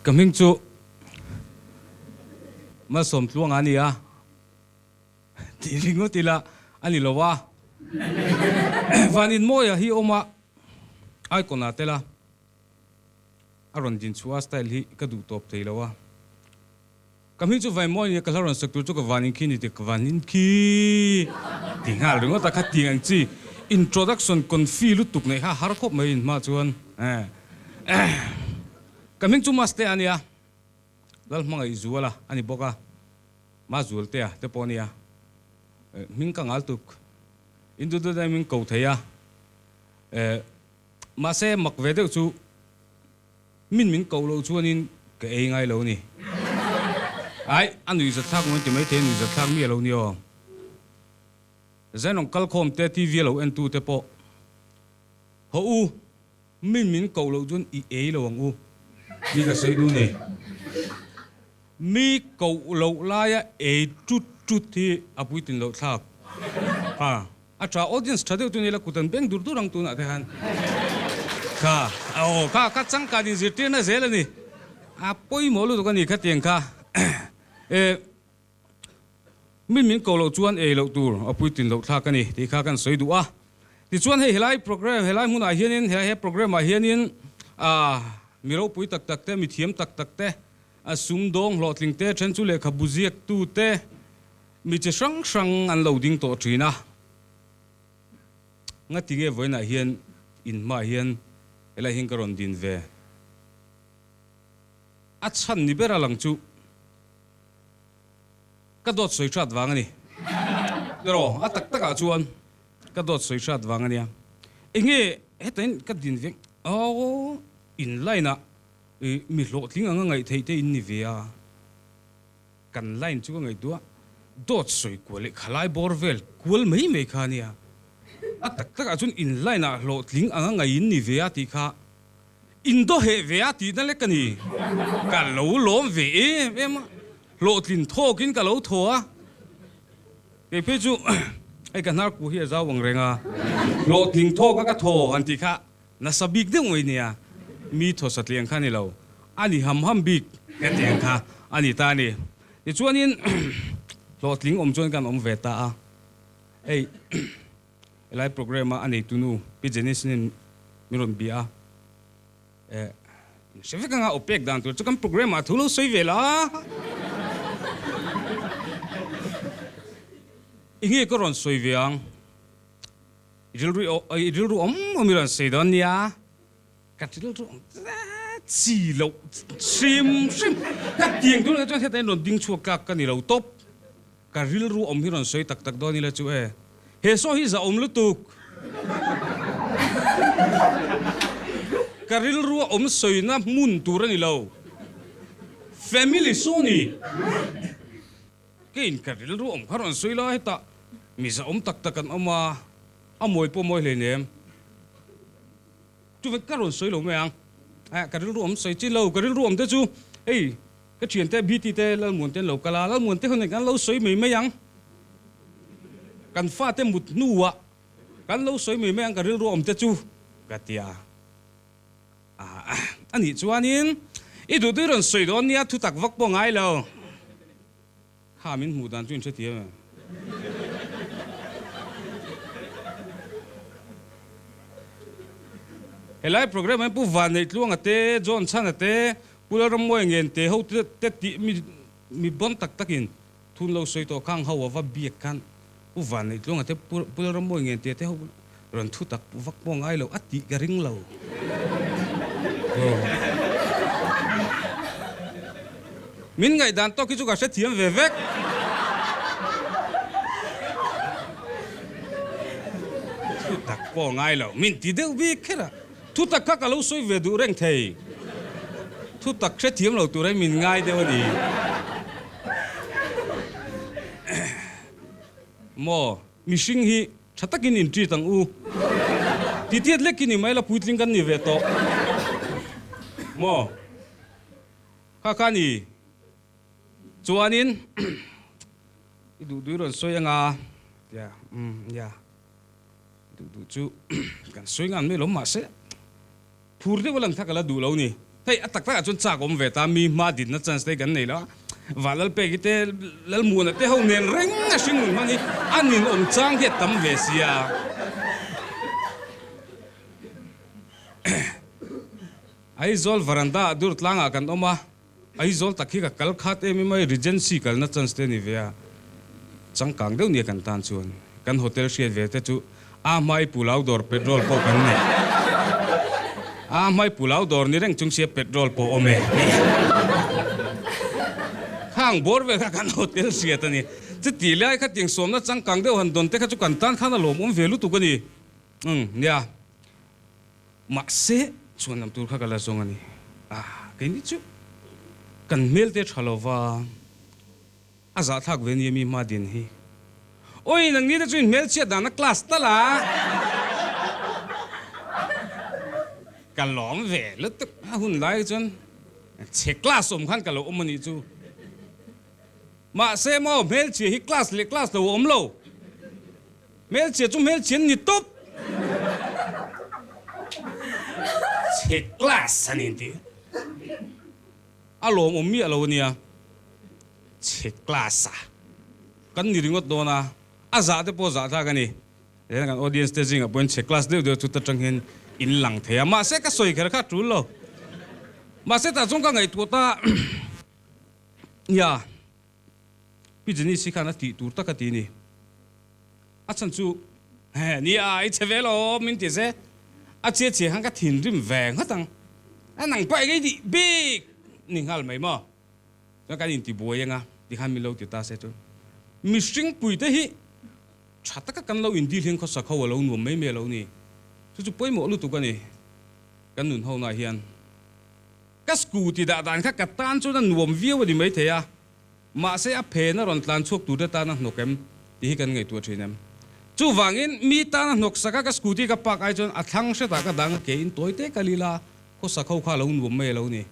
Coming to Masom Tuang Ania Tiringo Tila Anilowa Vanin Moya hi Oma Iconatela Arondin Sua style hi Kadu top Tailawa Coming to Vaimonia Calaran Sector took a Vanin Kini de Vanin Ki Tingal Ringota Kati and Chi Introduction Confilu took Neha Harkop Main Matuan Coming to Mastea Ania Lal mga izuala ani boka mazul tea te ponia min kang altuk indu do min ko theya mase makvede chu min ko lo chu anin ke ei ngai lo ni ai anu za thak mon ti mai the nu za thak mi lo ni o zanong kal khom te tv lo en tu te po ho u min ko lo jun i ei lo ang u mi ka sei du ni mi cầu lâu lai e chút thì apui tin lâu thak ha tra audience thade tu ni la kutan beng dur durang tu na the han ka chang ka din zirte na zel ni apoi mo lu ka ni kha tiang kha min cầu lâu chuan e lo tur apui tin lâu thak ka ni ti kha kan soi du a ti chuan he helai program helai mun a hianin he program a hianin miro pui tak tak te mi thiam tak tak te sum dong lo tling te chen chu le kha buziak tu te mi che sang an loading to trina nga ti ge voina hian in ma hian ela hin karon din ve a chan ni bera lang chu ka dot soi chat wang ani ro a tak tak a chuan ka dot soi chat wang ania enge hetain ka din ve in line mi lo tling anga ngai thei te in ni via kan line chu ngai tua dot soi kwale khalai borvel kwal mai khania atak tak achun in line a lo tling anga ngai in ni via ti kha in do he via ti na le kani ka lo lom ve em lo tling thokin ka lo thoa ke pe chu ai kan har ku hi za wang renga lo tling tho ka tho an ti kha na sabik de ngoi nia mi tho satliang khani lo ani ham big etiang kha ani ta ni ti chuanin lotling om chuan kan om veta a ei elai program ani tunu pi jenis nin miron bia shefika opek dan tu kan program a thulo soi vela inge ko ron soi viang idilru om miran sedonia katil tu chỉ lậu sim các tiếng tu là cho thế này rồi đinh chua các cái này lậu top cả ril ru om hi rồi soi tak tak đó ni là chú he so hi za om lu tu cả ril ru om soi na mun tu ra ni lâu family so ni cái cả ril ru om kharon soi la ta mi za om tak tak kan oma amoi po moi le nem chú phải karon soi lo meang cái ril ruộng soi chi lâu cái ril ruộng thế chú ấy cái chuyện thế bt thế là muốn thế lâu cả là muốn thế hơn này cái lâu soi mấy yang cái pha thế một nua cái lâu soi mấy yang cái ril ruộng thế chú cái tia anh ấy chú anh ít đồ tôi rồi soi đó nia thu tắc vắt bông ai lâu hà mình mù đàn chuyện chơi tiệt mà helai program em pu van nei tluang ate John chan ate pula ram moi ngen te ho te ti mi bon tak takin thun lo soi to khang ho wa biak kan pu van nei tluang ate pula ram moi ngen te ho ron thu tak vak pong ai lo ati garing lo min ngai dan to ki chu ka se thiam ve vek thu tak pong ai lo min ti deu bi khera thu tak ka lo soi ve du reng thei thu tak se thiam lo tu rai min ngai de wani mo mishing hi thatakin in tri tang u ti tiat lekini mai la puitling kan ni ve to mo ka ni chuanin du ron soi anga ya du chu kan soi ngan me lo ma se phur de walang thakala du lo ni hey atak ta chun cha gom ve ta mi ma din na chance te kan nei la walal pe gite lal mu na te ho nen reng a singun mangi anin om chang he tam ve sia ai zol varanda dur tlanga kan oma ai zol takhi ka kal khat emi mai regency kal na chance te ni ve a chang kang deu ni kan tan chuan kan hotel share ve te chu a mai pulau dor petrol po kan ne a mai pulau dor ni reng chung se petrol po ome khang bor ve kan hotel share ta ni chu ti lai kha ting som na chang kang deu han don te kha chu kan tan khana lom om velu tu ka ni nya ma se chuan nam tur kha kala zong ani ke ni chu kan mel te thalowa aza thak ve ni mi ma din hi oi nang ni da chuin mel che da na class ta la ka lom ve lu tu hun lai chuan che class om khan ka lo om ni chu ma se mo mel che hi class le class lo om lo mel che chu mel chen ni top che class ani ti alom om mi alo nia che class a kan ni ringot do na aza te po za tha kani le kan audience te jing a point che class de chu ta chang hen in lang the ma se ka soi kher kha tu lo ma se ta jong ka ngai tu ta ya pi jini si khana ti tur ta ka ti ni a chan chu he ni ai che velo min ti se a che hang ka thin rim veng hatang a nang pai ge di big ning hal mai mo ta ka in ti boyenga ti khan mi lo ti ta se tu mi string pui te hi chata ka kan lo in di hen kho sa kho lo nu mai me lo ni chu poi mo lu tu ka ni kan nun ho na hian ka scooty da dan kha ka tan chu na nuam viu di mai the ya ma se a phe na ron tlan chok tu da ta na nokem ti hi kan ngai tu thinem chu wangin mi ta na nok saka ka scooty ka pak ai chon athang se ta ka dang ke in toite kalila kho sa kho kha lo nuam mai lo ni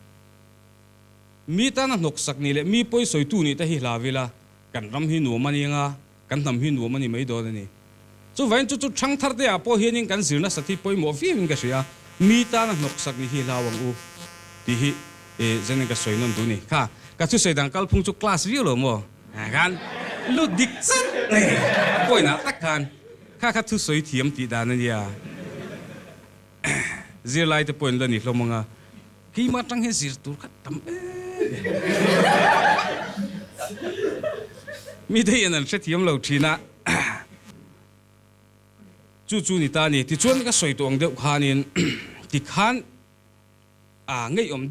mi ta na nok sak ni le mi poi soi tu ni ta hi hlawila kan ram hi nu mani nga kan nam hi nu mani mai do ni chu vain chu thang thar de a po hianin kan zirna sathi poi mo fi min ka sia mi ta na nok sak ni hi lawang u ti hi zene ka soi non du ni kha ka chu sei dang kal phung chu class ri lo mo kan lu dik chat nei poi na tak kan kha thu soi thiam ti da na ya zir lai te point la ni hlo manga ki ma tang he zir tur khat tam mi de yan al che thiam lo thina chu ni ta ni ti chuan ka soi tong deuh khanin ti khan ngei om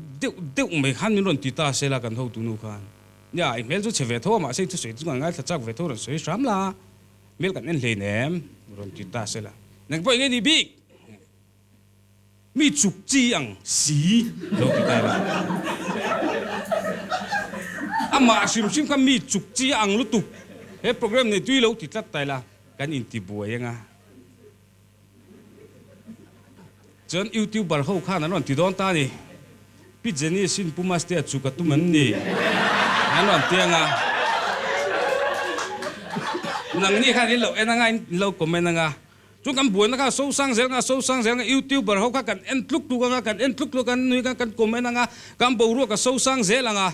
deuh mai khan min ron ti ta se la kan ho tu nu khan ya i mel chu che ve tho ma se chu soi chu ngai tha chak ve tho ron soi ram la mel kan en le nem ron ti ta se la nang poi nge ni bi mi chuk chi ang si lo ti ta la ama sim kan mi chuk chi ang lu tu he program ni tui lo ti tlat tai la kan in ti buayenga chon youtuber ho khan anon ti don ta ni pi jeni sin pu Mastea chu ka tu man ni anon tianga nang ni khan lo enanga lo comment nga chu kan buan nga so sang zel nga youtuber ho kha kan en tluk tu nga kan en tluk kan nui kan comment nga kan bo ru ka so sang zel nga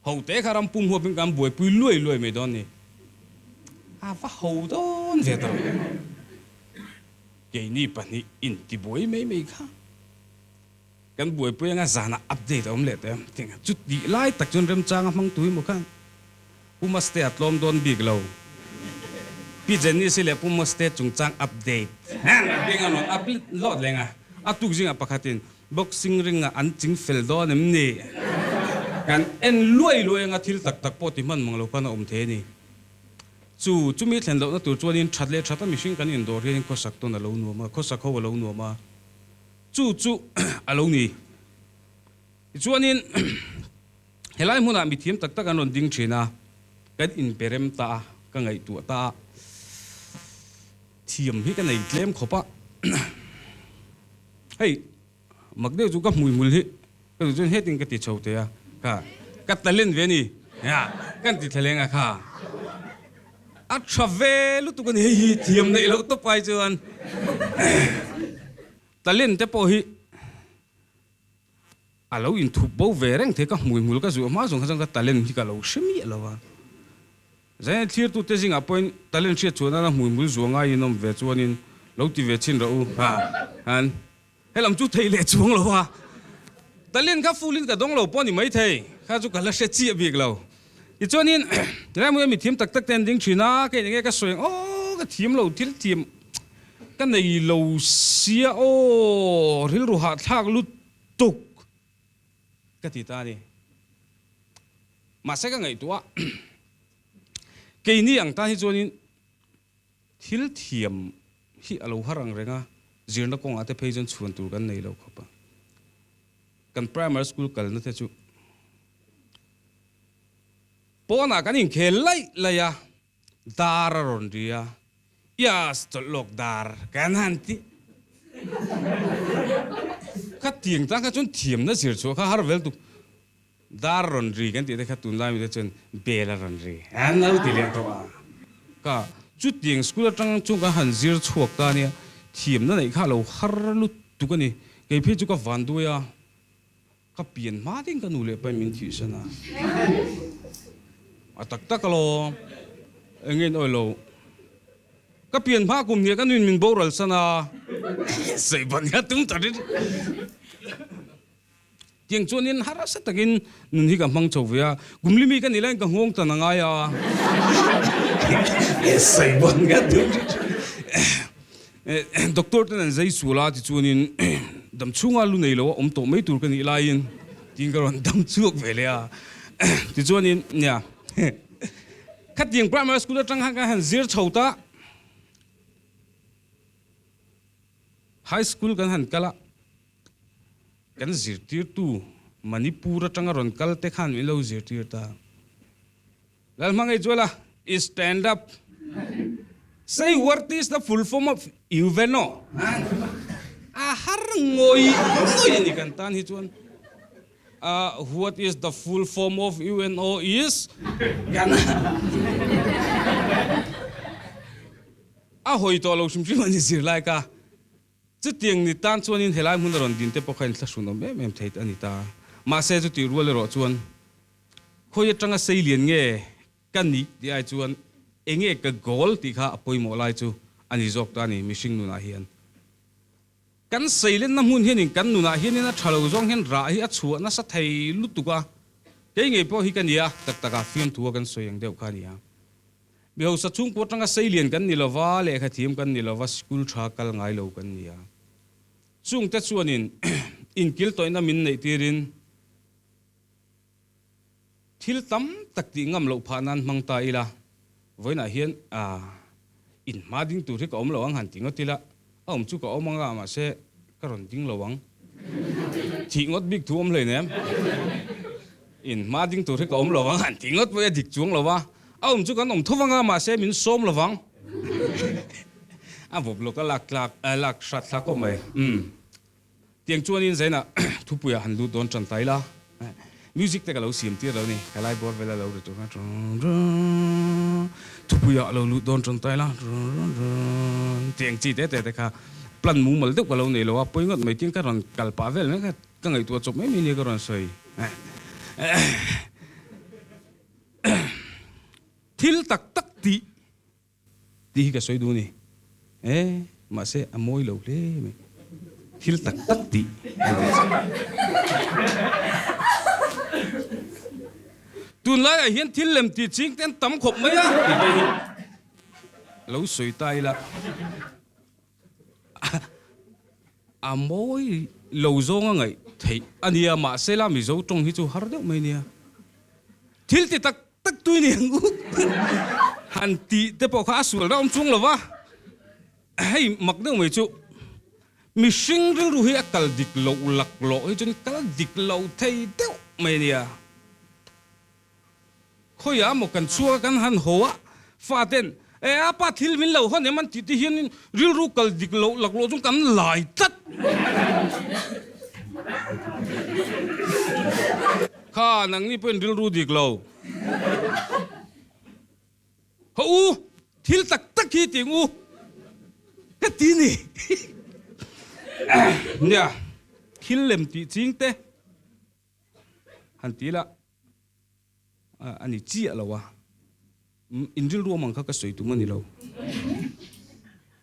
ho te kharam pum ho bin kan buai pui loi me don ni va ho don ve to ke ni pa ni in ti boi me kha kan buai pui nga zana update om le te ting chu di lai tak chon rem chang mang tui mo khan pu Mastea tlom don big lo pi jeni se le pu Mastea chung chang update ha bing ano update lot lenga atuk jing apakhatin boxing ring an ching fel do nem ni kan en loi nga thil tak po ti man mang lo kan om the ni chu mi thlen lo na tur chuanin thatle thata mihring kan in dor hian ko sak to na lo nu ma ko sak ho lo nu ma chu alo ni chuanin helai hmuna mi thiam tak an ron ding thina kan in perem ta ka ngai tu ta thiam hi ka nei tlem khopa hei magdeu chu ka mul hi ka chun heting ka ti chote ya ka talent ve ni ya kan ti thlenga kha a travel tu kan hi thiam nei lo to pai chuan talent te po hi alo in thup bo vereng the ka mul ka zu ma zong khang ka talent hi ka lo shemi lawa zai thir tu te zinga point talent che chuna na mul zonga inom ve chuanin lo ti ve chin ro ha han helam chu thei le chuang lawa talent ka fulin ka dong lo poni mai thei kha chu ka la she chi bik lo i chuanin ra mu mi thim tak tak ten ding thina ke nge ka soeng o ka thim lo thil thim ka nei lo sia o ril ru ha thak lu tuk ka ti ta ni ma se ka ngai tua ke ni ang ta hi chuanin thil thiam hi alo harang renga zirna kong ate phejon chuan tur kan nei lo khopa kan primary school kal na the chu pona kan in khel lai laya dara ron ria yas to lok dar kan hanti ka tieng ta ka chun thiam na zir chu kha har vel tu dar ron ri kan ti de kha tun lai mi de chen bela ron ri an lo ti le to ka chu tieng school atang chu ka han zir chuak ta ne thiam na nei kha lo har lu tu ka ni ke phe chu ka van du ya ka pian ma ding ka nu le pa min thi sana atak tak lo engin oi lo ka pian ma kum ne ka nun min boral sana sei ban ya tum ta ri tieng chuanin harasa takin nun hi ka mang chovia gumli mi ka ni lai ka ngong ta na nga ya sei ban ga tum doctor tan zai sula ti chuanin dam chunga lu nei lo om to mai tur ka ni lain ting ka ron dam chuak vele a ti chuanin nya khat tieng primary school atang ha ka han zir chhota high school kan han kala kan zir tir tu manipur atanga ron kal te khan mi lo zir tir ta lal mangai jola stand up say what is the full form of UNO a har ngoi ni kan tan hi chuan what is the full form of UNO is gan a hoi to lo sim sim ni zir lai ka chu tieng ni tan chuan in helai mun ron din te pokhain thla sun om mem theit ani ta ma se chu ti rual ro chuan khoi atanga sei lian nge kan ni ti ai chuan enge ka gol ti kha apoi mo lai chu ani jok ta ni mishing nu na hian kan seilen na mun hian in kan nu na hian na thalo zong hen ra hi a chu na sa thei lu tu ka ke nge po hi kan ya tak taka fiam tu kan soyang deu kha ni ya bi ho sa chung ko tanga sei lian kan ni lova le kha thim kan ni lova school tha kal ngai lo kan ni ya chung te chuanin in kil toina min nei tirin thil tam tak ti ngam lo phanan mangta ila voina hian in mading tu ri ka om lo ang han tingo tila om chu ka omanga ma se karon ding lowang thi ngot big thu om le nem in mading tu ri ka om lowang han tingot we dik chuang lowa om chu kan om thowanga ma se min som lowang a bob lo ka lak shat la ko mai tieng chuanin zaina thupuya han lu don chan taila music te ka lo siam ti lo ni kalai bor vela lo tu na thupuya lo lu don chan taila tieng chi te kha plan mu mal deuh ka lo nei lo a poingot mai tieng ka ron kalpa vel me ka ngai tu chop mai mi ni ka ron soi thil tak tak ti ka soi du ni ma se amoi lo le me thil tak tak ti tun lai a hian thil lem ti ching ten tam khop mai a lo soi tai la amoi lo zong ngai thei ania ma se la mi zo tong hi chu har deuh mai nia thil ti tak tak tu ni ngu han ti te po kha sul ra om chung lo wa hei mak deuh mai chu mi sing ru hi akal dik lo lak lo hi chun kal dik lo thei deuh mai nia khoya mo kan chua kan han hoa fa ten apa thil min lo hon eman ti hian ril ru kal dik lo lak lo chung kan lai tat kha nang ni pen ril ru dik lo ho thil tak tak hi ting u ka ti ni nya thil lem ti ching te han ti la ani chi lo wa injil ru mang kha ka soi tu mani lo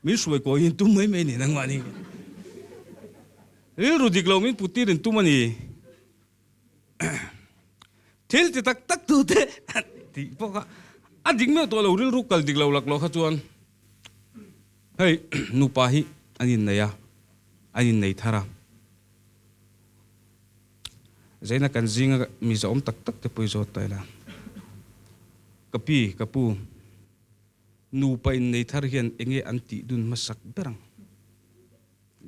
mi suai ko in tu mai mai ni nang wa ni ril ru dik lo min putir in tu mani thil ti tak tak tu te ti po ka ading me to lo ril ru kal dik lo lak lo kha chuan hei nu pa hi anin na ya anin nei thara zaina kan zinga mi zo om tak tak te poi zo tai la kapu nu pa in nei thar hian enge anti dun masak berang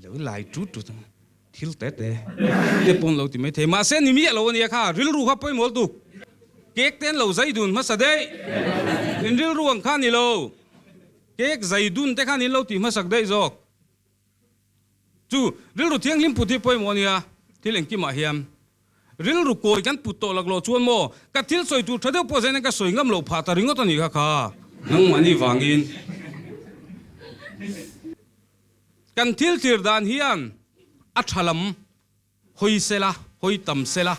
lo lai tu thil te te pon lo ti me the ma se ni mi lo ni kha ril ru kha poi mol tu kek ten lo zai dun ma sa dei in ril ru ang kha ni lo kek zai dun te kha ni lo ti ma sak dei zok chu ril ru thiang lim pu ti poi mo ni a thil eng ki ma hiam ril ru koi kan pu to lak lo chuan mo ka thil soi tu thade po zen ka soi ngam lo pha ta ringot ani kha nang mani wangin kan thil tir dan hian a thalam hoi sela hoi tam sela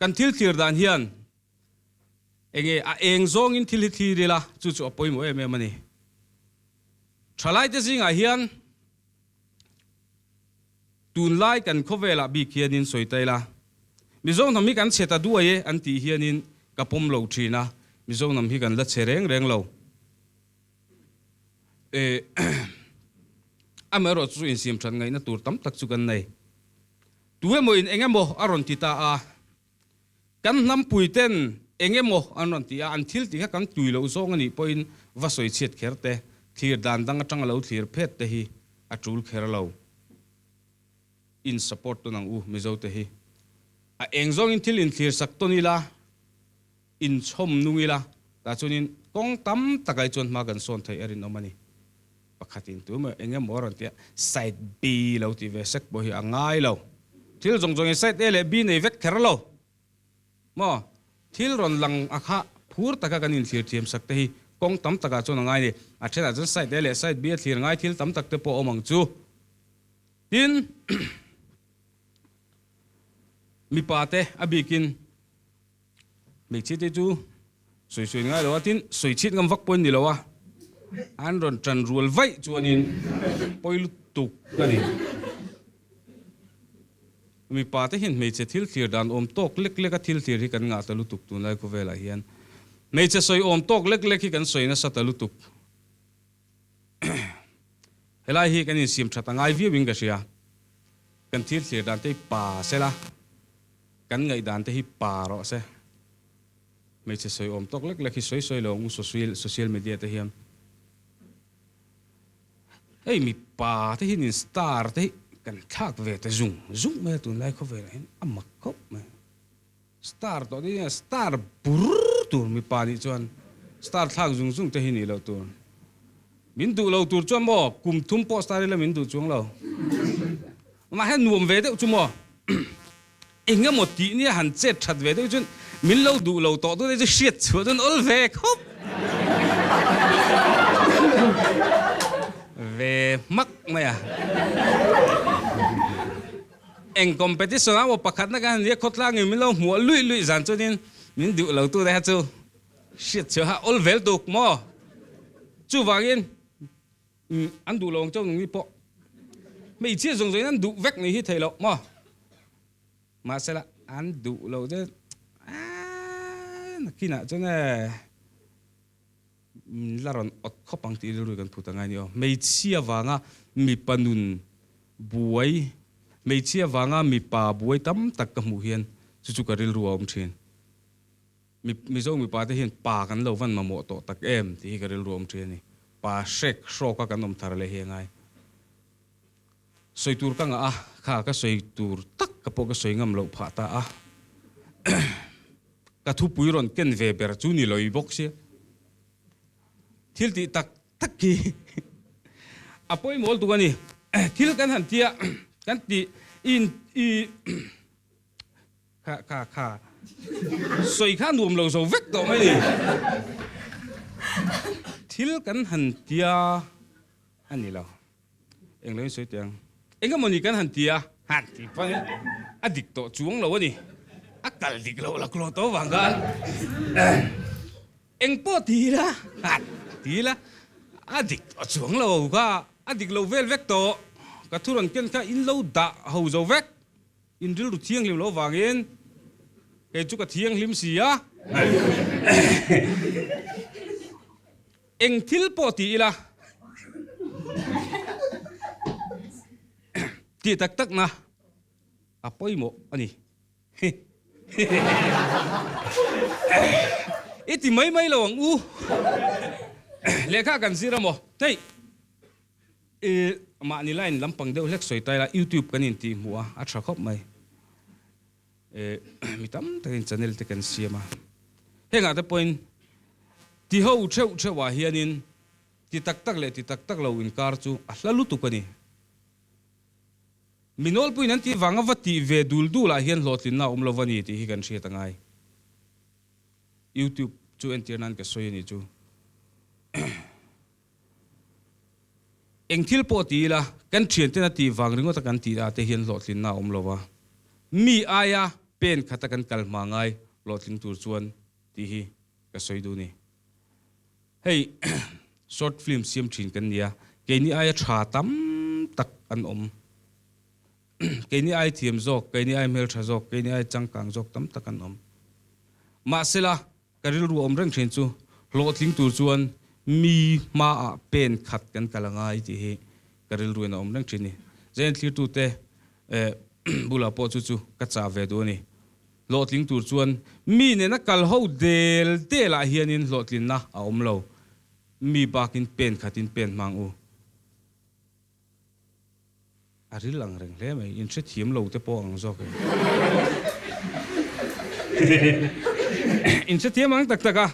kan thil tir dan hian enge a eng zong in thil thi rila chu chu apoi mo em mani thalai te zinga hian tun lai kan khovela bi khian in soi taila mizong nam hi kan cheta duaye an ti hian in kapom lo thina mizong nam hi kan la chereng reng lo amero chu in sim than ngai na tur tam tak chu kan nei tuwe mo in engemo aron ti ta a kan nam puiten engemo anon ti a an thil ti kha kan tui lo zong ani poin va soi chet kherte thir dan dang atang lo thir phet te hi atul kher lo in support to nang u mizo te hi a engzong in thil in thlir sak to ni la in chom nungi la ta chunin kong tam takai chon ma kan son thai erin omani pakhatin tu ma engem moron tia side b lo ti ve sek bo hi angai lo thil jong jong side a le b nei vek kher lo mo thil ron lang akha phur taka kan in thlir thiam sak te hi kong tam taka chon angai ni a thena jon side a le side b thlir ngai thil tam tak te po omang chu tin mi pa te abikin mi chi te chu soi soi ngai lo tin soi chit ngam vak pon ni lo wa an ron tran rual vai chuanin poilu tuk kani mi pa te hin me che thil thlir dan om tok lek lek a thil thlir hi kan nga ta lu tuk tu lai ko vela hian me che soi om tok lek lek hi kan soi na sa ta lu tuk helai hi kan in sim that angai vi wing ka sia kan thil thlir dan te pa sela kan ngai dan te hi pa ro se me che soi om tok lek lek hi soi lo ngu social media te hiam ei mi pa te hin in star te kan thak ve te zung me tu lai kho ve hin amak khop me star to ni star bur tu mi pa ni chuan star thak zung te hin ni lo tu min du lo tur chuan mo kum thum po star le min du chuang lo ma hen nuam ve de chu mo inga mo ti ni han che that ve de chun min lo du lo to tu de shit chu dun ol ve khop về mắc mày à em competition áo pakhat na kan ye khotla ngi min lo mo lui zan cho nên min du lo tu da chu shit chu ha ol vel tuk mo chu wangin an du long châu ngi po mei chia zong zoi nan du vek ni hi thei lo mo ma se la an du lo de na kina cho ne laron ot khopang ti ru kan phuta ngai ni o mei chia wanga mi panun buai mei chia wanga mi pa buai tam tak ka mu hian chu ka ril ruam thin mi zo mi pa te hian pa kan lo van ma mo to tak em ti ka ril ruam thin ni pa shek shro ka kan om thar le he ngai soi tur ka nga a kha ka soi tur tak ka po ka soi ngam lo pha ta a ka thu pui ron ken ve ber chu ni loi bok se thil ti tak tak ki apoi mol tu ani thil kan han tia kan ti in i kha soi kha nuam lo zo vek to mai ni thil kan han tia ani lo eng loi soi tiang enga moni kan han tia han ti pa adik to chuang lo ani akal dik lo la klo to wangal eng po ti la adik chuang lo ka adik lo vel vek to ka thuran ken ka in lo da ho zo vek in ril ru thiang lim lo wangin ke chu ka thiang lim sia eng thil po ti la ti tak tak na apoi mo ani iti mai lo ang u lekha kan sira mo hey ma ni line lampang deuh lek soi tai la YouTube kanin ti muwa a tha khop mai mitam takin channel te kan siama henga te point ti ho cheu wa hianin ti tak tak lo in kar chu a hlalu tu kani minol pui nan ti wanga vati ve dul la hian hlotlin na umlovani ti hi kan hria tangai YouTube chu entirnan ka soi ni chu engthil po ti la kan thian te na ti wang ringo ta kan ti da te hian hlotlin na umlova mi aya pen khata kan kalma ngai hlotlin tur chuan ti hi ka soi du ni hey short film siam thin kan nia ke ni aya tha tam tak an om ke ni ai thiam zok ke ni ai mel tha zok ke ni ai changkang zok tam tak an om ma sela karil ru om reng thin chu hlothling tur chuan mi ma a pen khat kan kalangai ti hi karil ru na om reng thin ni zen thlir tu te bula po chu ka cha ve do ni hlothling tur chuan mi ne na kal ho del te la hianin hlotlin na a om lo mi bakin pen khatin pen mang u aril lang reng le mai in che thiam lo te po ang zok in che thiam ang tak taka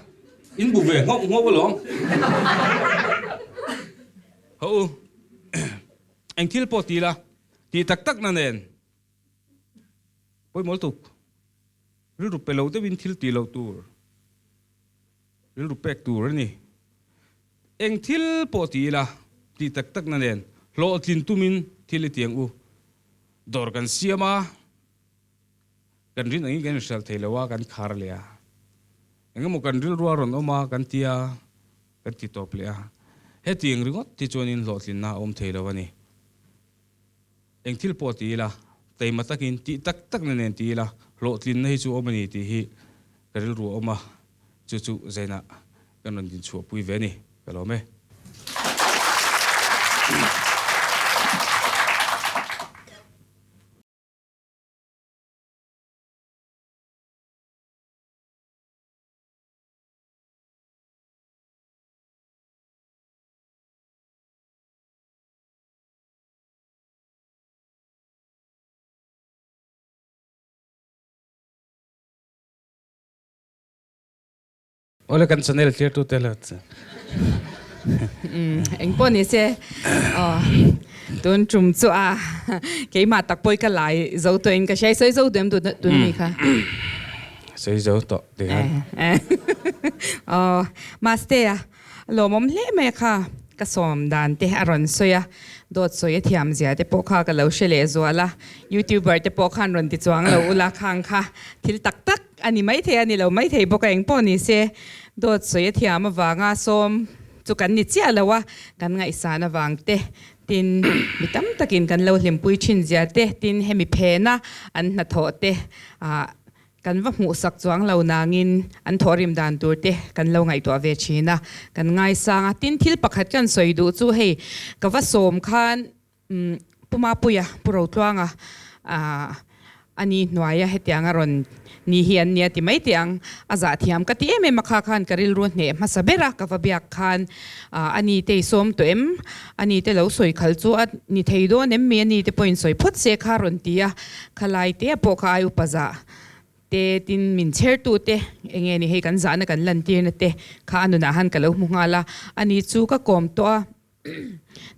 in bu ve ngop long ho anh thil po ti la ti tak na nen poi mol tuk ril ru pelo te win thil ti lo tur ril ru pek tur ni eng thil po ti la ti tak na nen lo tlin tumin thil tiang u dor kan siama kan rin angin kan sel theilawa kan khar lea engamo kan ril ruwa ron oma kan tia kan ti top lea he tiang ringot ti chonin lo tlin na om theilawani eng thil po ti la tei matakin ti tak na nen ti la lo tlin nei chu omani ti hi karil ru oma chu zaina kan ron din chu pui ve ni kalome Ole kan channel clear tu telat anh bọn này sẽ tuần trùng chu cái mà tắc bôi cái lại dấu tuần cái sẽ dấu tuần tuần này cả sei zo to de han Mastea lo mom le me kha ka som dan te aron soya dot soya thiam zia te pokha ka lo shele zuala YouTuber te pokhan ron ti chuang lo ula khang kha thil tak ani mai the ani lo mai thei boka eng pon ni se dot soya thiam awanga som chu kan ni chia lawa kan ngai sana wang te tin mitam takin kan lo hlempui thin zia te tin hemi phena an na tho te kan va mu sak chuang lo nangin an thorim dan tur te kan lo ngai to ve china kan ngai sanga tin thil pakhat kan soidu chu hei ka va som khan puma puya puro tluanga ani noya hetianga ron ni hian nia ti mai tiang aza thiam ka ti em makha khan karil ru ne masabera ka va biak khan ani te som to em ani te lo soi khal chu at ni theido nem me ani te point soi phot se kha ron tia khalai te po kha ayu paza te tin min cher tu te enge ni he kan zana kan lan tir na te kha anu na han kalo mungala ani chu ka kom to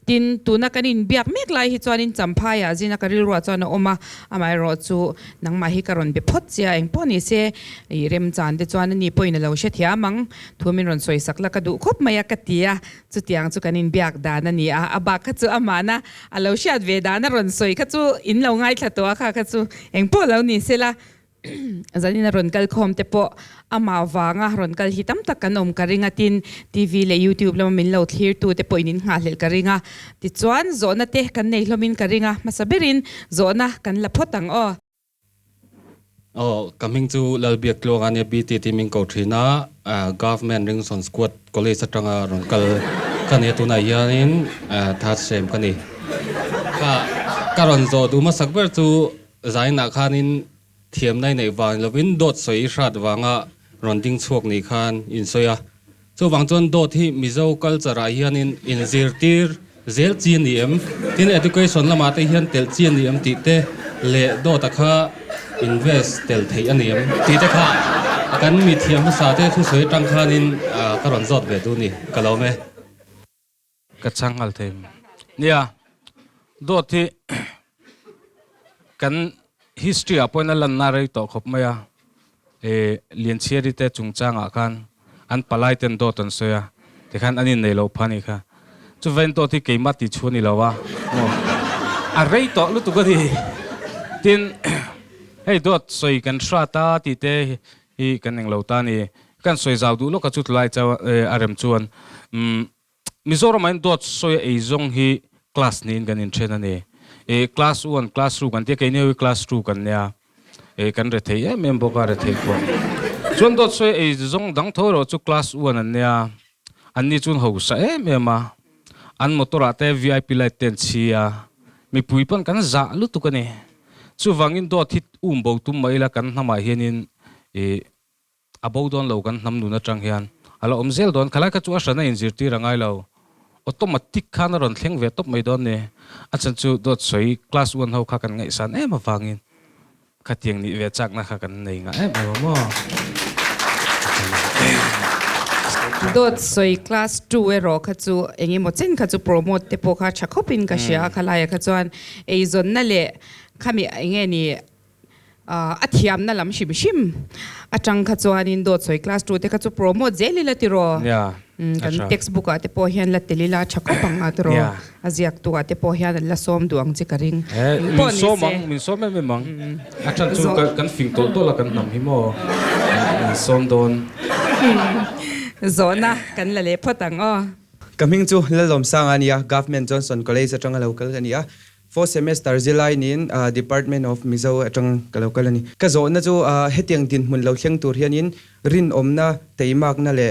tin tu na kanin biak mek lai hi chuanin champhaya jina karil ro chana oma amai ro chu nangma hi karon be phot chia eng poni se rem chan de chuan ni poina lo she thia mang thumin ron soi sakla ka du khop maya ka tia chu tiang chu kanin biak dan ani aba kha chu amana alo shat ve dan ron soi kha chu in lo ngai thla to kha chu eng po lo ni sela zanin ron kal khom te po ama wanga ron kal hitam takanom karinga tin TV le YouTube lo min lo clear tu te po inin nga hlel karinga ti chuan zona te kan nei hlomin karinga masaberin zona kan lapotang o coming to lalbiak lo ania BT timing ko thina government ring son squad college atanga ron kal kan he tu na yanin that sem kani karon zo du ma sakber chu zaina khanin thiam nai nei wang lovin dot soi rat wanga ronding chok ni khan in soya chu wang chon dot hi mizo culture a hianin in zirtir zel chin ni em tin education lama te hian tel chin ni em ti te le dot kha invest tel thei aniam ti te kha kan mi thiam sa te thu soi tang khanin karon zot ve tu ni kalome ka changal them nia dot thi kan history apon lan na rei to khop maya lian chiari te chungchanga khan an palai ten dot an soya te khan anin nei lo phani kha chu ven to thi keima ti chuni lawa a rei to lu tu ga di tin hey dot soi kan shrata ti te hi kan eng lo ta ni kan soi zau du lo ka chut lai chaw arem chuan mizoram an dot soi ei zong hi class nin kan in thena ni class 1 class 2 kan te ke ne class 2 kan nya kan re thei member ka re thei ko chon dot soi ei zong dang thoro chu class 1 an nya an ni chun ho sa mema an motora te VIP light ten chia mi puipan kan za lu tu kan ni chu wangin dot hit bo tum mai la kan hama hianin abo don lo kan nam nu na tang hian alo omzel don khala ka chu asana injir ti rangai lo automatic khana ron thleng ve top mai don ne achan chu dot soi class 1 ho kha kan ngai san ma wangin khatiang ni ve chak na kha kan nei nga mo dot soi class 2 ero kha chu engi mo chen kha chu promote te po kha chakopin ka shia khala ya kha chuan ei zon na le khami enge ni athiam na lam shim shim atang kha chuan in dot soi class 2 te kha chu promote zeli la tiro kan textbook ate po hian la telila chakopang atro aziak tu ate po hian la som duang chi karing min som me mang achan chu kan fing to la kan nam hi mo som don zona kan la le photang o coming to lalom sangania government Johnson College atanga local ania 4 semester July nin Department of Mizo atang local ani ka zona chu hetiang din mun lo thleng tur hianin rin omna teimak na le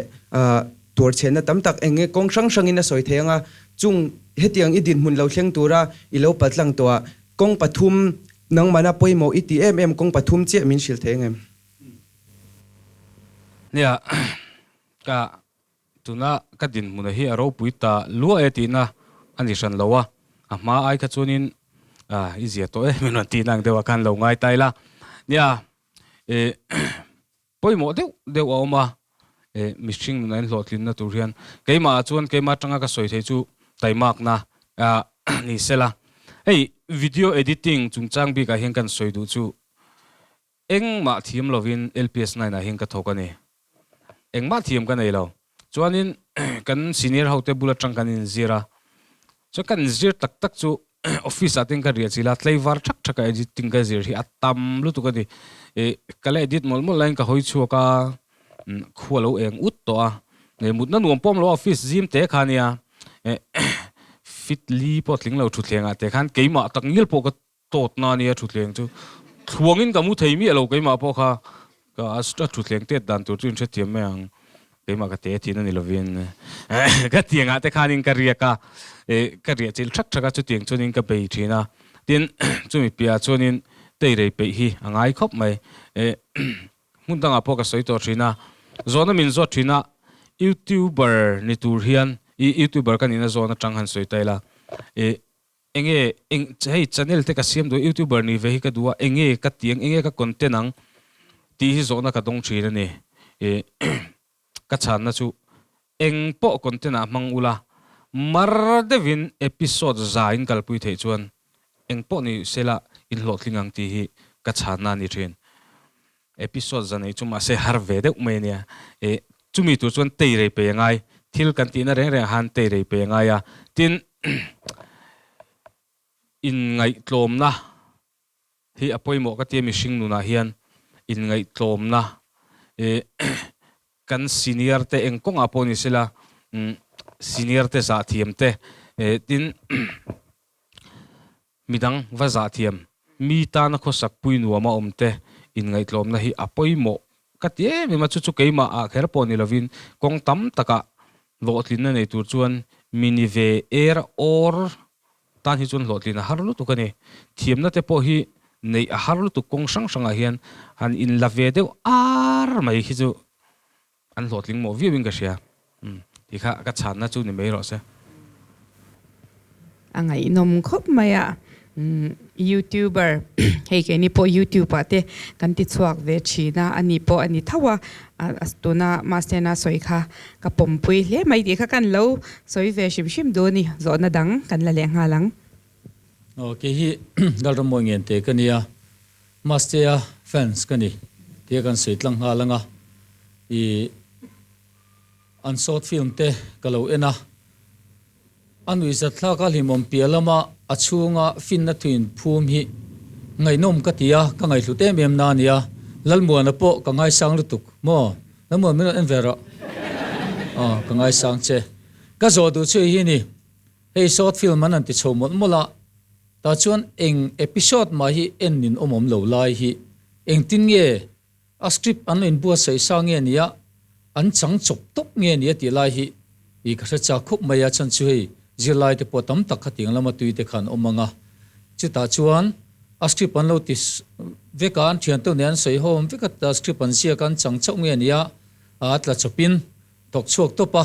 tur chena tamtak enge kong sang sangina soi thenga chung hetiang idin mun lo thleng tura ilo patlang to kong pathum nang mana poimo itmm kong pathum che min shil thengem nia ka tuna ka din mun hi aro puita lua etina ani san lawa ama ai ka chunin izia to menon ti nang dewa kan lo ngai taila nia poimo deu oma mishing nan hlotlin na turian keima chuan keima tanga ka soi thei chu taimak na ni sela hey video editing chungchang bi ka heng kan soi du chu engma thiam lovin LPS 9 na heng ka thokani engma thiam kan ei lo chuanin kan senior hote bula tang kan in zira so kan zir tak tak chu office ating ka ria chila tleiwar thak thaka editing ka zir hi atam lu tu ka di kala edit mol mol line ka hoi chu ka khualo eng ut to a ne mut na nuam pom lo office gym te khania fitly potling lo thu thlenga te khan keima tak ngil po ka tot na nia thu thleng chu thuangin ka mu thei mi lo keima po kha ka asta thu thleng te dan tur chin the thiam mang keima ka te thi na ni lovin ka tianga te khanin ka ria ka ka ria chil thak thaka chu tiang chunin ka bei thina tin chumi pia chunin tei rei pe hi angai khop mai mundanga po ka soi to thina zona min zo thina YouTuber ni tur hian YouTuber kan ina zona tanghan soi taila enge hey channel te ka siam do YouTuber ni ve hi ka duwa enge ka tiang enge ka content ang ti hi zona ka dong thina ni ka chan na chu eng po content a mang ula mar devin episode zain kalpui thei chuan eng po ni sela in hlotlingang ti hi ka chan na ni thin episode zanei chuma se har ve de umenia chumi tu chuan tei rei pe ngai thil kan ti na reng reng han tei rei pe ngai ya tin in ngai tlom na hi apoimo ka ti mi hring nu na hian in ngai tlom na kan senior te engkong apo ni sila senior te za thiam te tin midang va za thiam mi ta na kho sak pui nuama omte in ngai tlom na hi apoi mo katie mi ma chu chu keima a kher po ni lovin kong tam taka lo tlin na nei tur chuan mini ve or tan hi chun lo tlin a harlu tu kani thiam na te po hi nei a harlu tu kong sang sanga hian han in la ve deu ar mai hi chu an lo tling mo viewing ka sia ti kha ka chan na chu ni mai ro se angai nom khop maya YouTuber hei ke ni po YouTube ate kan ti chuak ve china ani po ani thawa astuna Mastea soi kha ka pompui le mai di kha kan lo soi ve shim do ni zo na dang kan la leng halang okay hi dal ram mo ngen te kania Mastea fans kani te kan seitlang halanga I an short film te kalo ena anui za thla ka limom pialama achunga finna thuin phum hi ngai nom katia ka ngai hlute mem na nia lalmuana po ka ngai sang lutuk mo lalmuan min en vera ka ngai sang che ka zo du chu hi ni hey short film an ti chomol mola ta chuan eng episode ma hi en nin omom lo lai hi eng tin nge a script an in bua sei sang nge nia an chang chop tok nge nia ti lai hi I ka cha khup maya chan chu hi zilai te potam tak khating lama tui te khan omanga chita chuan a script an lo ti vekan thian to nen sei hom veka ta script an sia kan chang chau nge nia atla chopin tok chuak to pa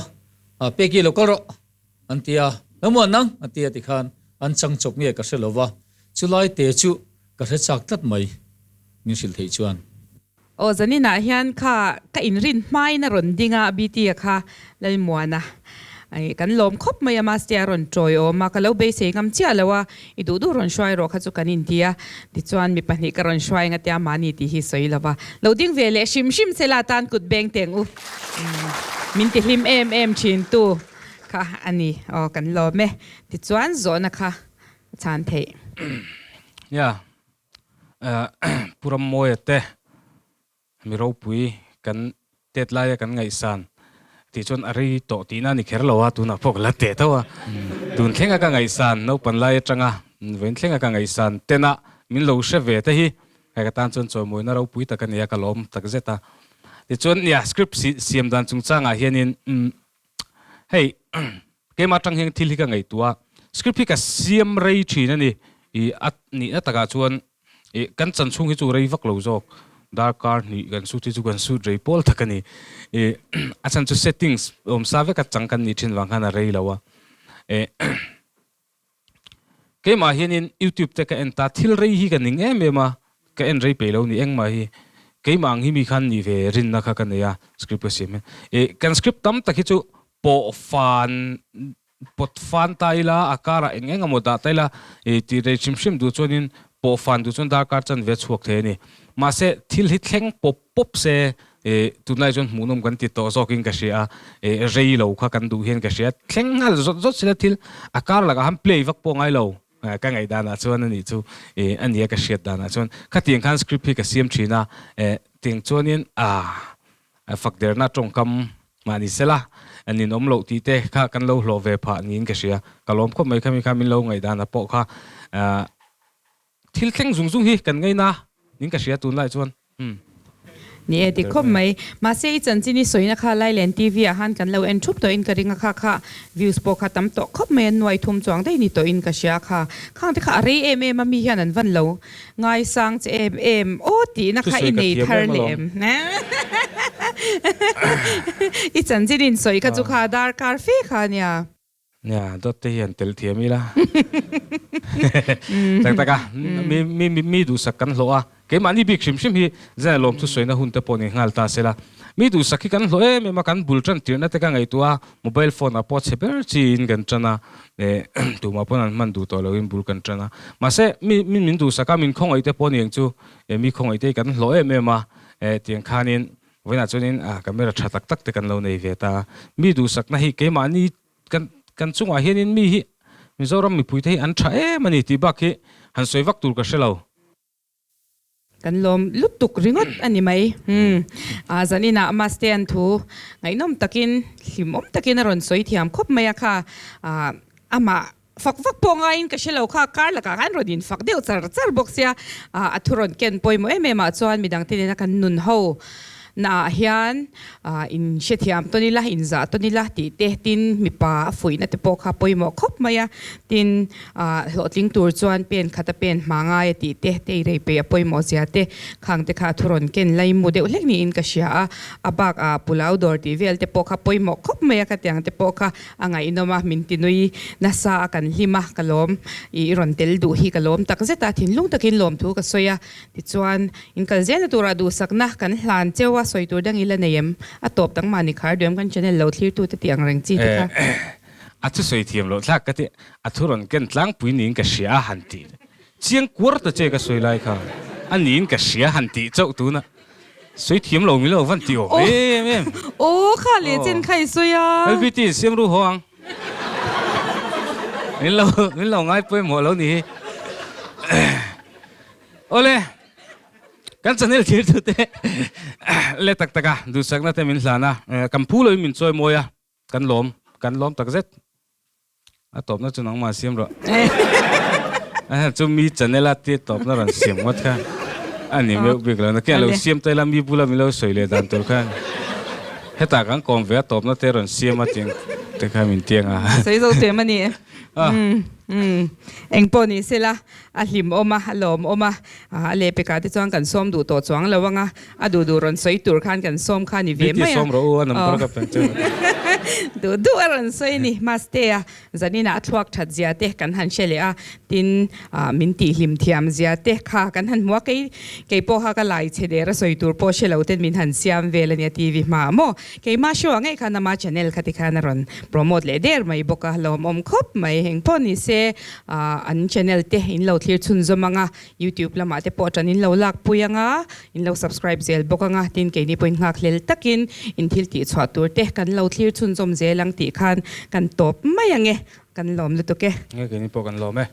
a peki lo karo antia lamon nang atia ti khan an chang chop nge ka selowa chulai te chu ka se chak tat mai ni sil thei chuan o zani na hian kha ka in rin mai na ron dinga bt kha lal muana ai kan lom khop mai Mastea ron troi o ma kalo be se ngam chia lawa I du ron shwai ro kha chu kan india ti chuan mi pani ka ron shwai nga tia mani ti hi soi lawa loading vele shim sela tan kut beng teng u min ti hlim em chin tu kha ani o kan lo me ti chuan zo na kha chan thei ya puram moyete mi ro pui kan tet lai kan ngai san ti chon ari to ti na ni kher lowa tu na pok la te tawa tun thlenga ka ngai san no pan lai atanga ven thlenga ka ngai san tena min lo she ve te hi ka tan chon cho moi na ro pui ta kan ya ka lom tak zeta ti chon ya script siam dan chung changa hianin hey ke ma tang heng thil hi ka ngai tua script hi ka siam rei thina ni I at ni ataka chuan kan chan chung hi chu rei vak lo jok dark car ni gan su ti chu gan su rei pol takani achan chu settings save ka changkan ni thin wang khana rei lawa ke ma hianin YouTube te ka enta thil rei hi kan ning ma ka en rei pe lo ni eng ma hi ke mang hi mi khan ni ve rin na kha kan ya script sim kan script tam takhi chu po fan pot fan taila akara engeng amoda taila ti rei chim du chonin po fan du chon dark car chan ve chuak the ni ma se thil hi thleng pop se tunai chon munom kan ti to zoking ka sia rei lo kha kan du hian ka sia thleng hal zot sila thil akar laga ham play vak po ngai lo ka ngai dana chuan ani chu ania ka sia dana chuan kha tiang khan script hi ka siam thina ting chonin fak der na tong kam mani sela ani nom lo ti te kha kan lo hlo ve pha nin ka sia kalom kho mai khami khamin lo ngai dana po kha thil thleng zung hi kan ngai na nin ka sia tun lai chuan ni eti khop mai ma se I chan chini soina kha lai len TV a han kan lo en thup to in ka ringa kha views po kha tam to khop mai noi thum chuang dei ni to in ka sia kha khang te kha re em mi hian an van lo ngai sang che em o ti na kha I nei thar lem na I chan chinin soi ka chu kha dar kar fe kha nya ya dot te hian tel thiami la tak taka mi du sakan hloa ke mani big shim hi za lom thu soina hun te poni ngal ta sela mi du sakhi kan hlo me ma kan bultran tirna te ka ngai tua mobile phone a po cheper chin kan chana tu ma pon man du to lo in bul kan chana ma se min du saka min khong ai te poni eng chu mi khong ai te kan hlo me ma tiang khanin wena chunin camera tha tak tak te kan lo nei ve ta mi du sakna hi ke mani kan chunga hianin mi hi mizoram mi puite hi an tha mani ti bak hi han soiwak tur ka shelo กันลมลุตุกริงดอันนี้ไหมจันนี่นะมาสเตียนทูไงน้อมตะกินหิมอมตะกินรอนสวยเทียมคบไหมอะค่ะอามาฟักปองอินก็เชลล์ข้าการละกันรดินฟักเดียวจาร์บอกเสียทุรนเกนปอยโมเอเมมาจวนมีดังที่นี่นะกันนุนเฮาna hian in shethiam to nila in za to nila ti te tin mi pa fuina te pokha poimo khop maya tin hotling tur chuan pen khata pen manga ya ti te te rei pe poimo zia te khang te kha thuron ken lai mu de ulek ni in ka sha abak pulau dor ti vel te pokha poimo khop maya ka tyang te pokha anga inoma min tinui na sa kan lima kalom I ron tel du hi kalom tak zeta thin lung takin lom thu ka soya ti chuan in kal zen tura du sakna kan hlan chewa soi tur dang ila neyem atop tang mani khar dem kan channel lo thlir tu te tiang reng chi te ka atu soi thiam lo thlak ka ti athuron ken tlang puinin ka sia hanti chiang kur ta che ka soi lai kha anin ka sia hanti chau tu na soi thiam lo mi lo van ti o em o kha le chen khai soya lbt siam ru hoang min lo ngai poi mo lo ni ole kan channel thir tu te le tak taka du sakna te min hlana kam phu lo min choi moya kan lom tak zet a top na chunang ma siam ro chu mi channel a ti top na ran siam wat kha ani me bik la na ke lo siam te la mi bula mi lo soi le dan tur khan heta kan kom ve top na te ran siam a ting te kha min tiang a sei zo te mani eng poni sela a hlim oma lom oma le pe ka ti chuang kan som du to chuang lawanga a du ron soi tur khan kan som khan ni ve mai som ro anam par ka pen du ron soi ni Mastea zanina athuak that zia te kan han shele a tin min ti hlim thiam zia te kha kan han muwa ke po ha ka lai che de ra soi tur po shelo ten min han siam velania tv ma mo ke ma sho ngai khan ma channel khati khan ron promote le der mai boka lom om khop mai heng poni se an channel te in lo thlir chun zomanga YouTube lama te po tan in lo lak puyanga in lo subscribe zel bokanga tin ke ni point ngak lel takin in thil ti chwa tur te kan lo thlir chun zom zelang ti khan kan top mayange kan lom lu to ke nge ke ni po kan lom e